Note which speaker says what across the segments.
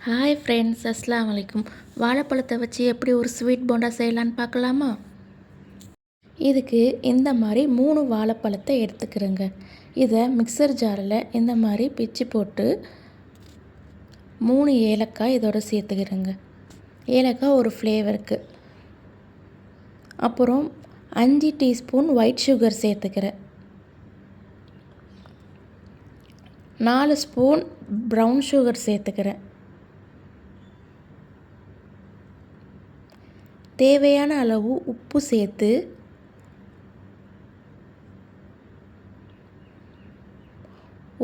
Speaker 1: Hi friends, அஸ்ஸலாமு அலைக்கும். வாழைப்பழத்தை வச்சு எப்படி ஒரு ஸ்வீட் போண்டா செய்யலான்னு பார்க்கலாமா? இதுக்கு இந்த மாதிரி 3 வாழைப்பழத்தை எடுத்துக்கிறேங்க. இதை மிக்சர் ஜாரில் இந்த மாதிரி பிச்சு போட்டு 3 ஏலக்காய் இதோட சேர்த்துக்கிறேங்க. ஏலக்காய் ஒரு ஃப்ளேவருக்கு. அப்புறம் 5 டீஸ்பூன் ஒயிட் சுகர் சேர்த்துக்கிறேன். 4 ஸ்பூன் ப்ரௌன் சுகர் சேர்த்துக்கிறேன். தேவையான அளவு உப்பு சேர்த்து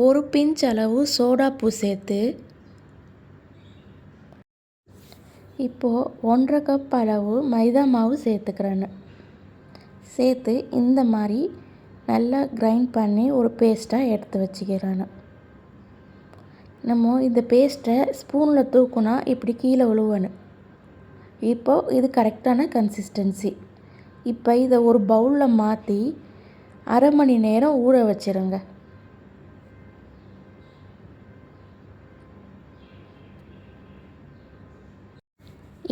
Speaker 1: ஒரு பிஞ்ச் அளவு சோடாப்பூ சேர்த்து இப்போது 1/2 கப் அளவு மைதா மாவு சேர்த்துக்கிறேன்னு சேர்த்து இந்த மாதிரி நல்லா கிரைண்ட் பண்ணி ஒரு பேஸ்ட்டாக எடுத்து வச்சுக்கிறேன்னு. நம்ம இந்த பேஸ்ட்டை ஸ்பூனில் தூக்குனா இப்படி கீழே விழுவணும். இப்போது இது கரெக்டான கன்சிஸ்டன்சி. இப்போ இதை ஒரு பவுலில் மாற்றி அரை மணி நேரம் ஊற வச்சுருங்க.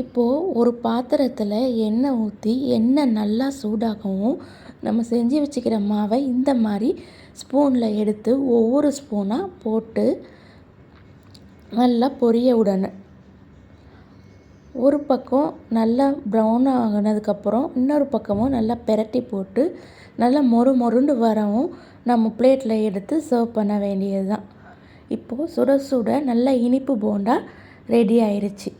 Speaker 1: இப்போது ஒரு பாத்திரத்தில் எண்ணெய் ஊற்றி எண்ணெய் நல்லா சூடாகவும் நம்ம செஞ்சு வச்சுக்கிற மாவை இந்த மாதிரி ஸ்பூனில் எடுத்து ஒவ்வொரு ஸ்பூனாக போட்டு நல்லா பொரிய விடணும். ஒரு பக்கம் நல்லா ப்ரௌன் ஆகினதுக்கப்புறம் இன்னொரு பக்கமும் நல்லா பெரட்டி போட்டு நல்லா மொறுன்னு வரவும் நம்ம பிளேட்டில் எடுத்து சர்வ் பண்ண வேண்டியது தான். இப்போது சுட சுட நல்ல இனிப்பு போண்டா ரெடி ஆயிடுச்சு.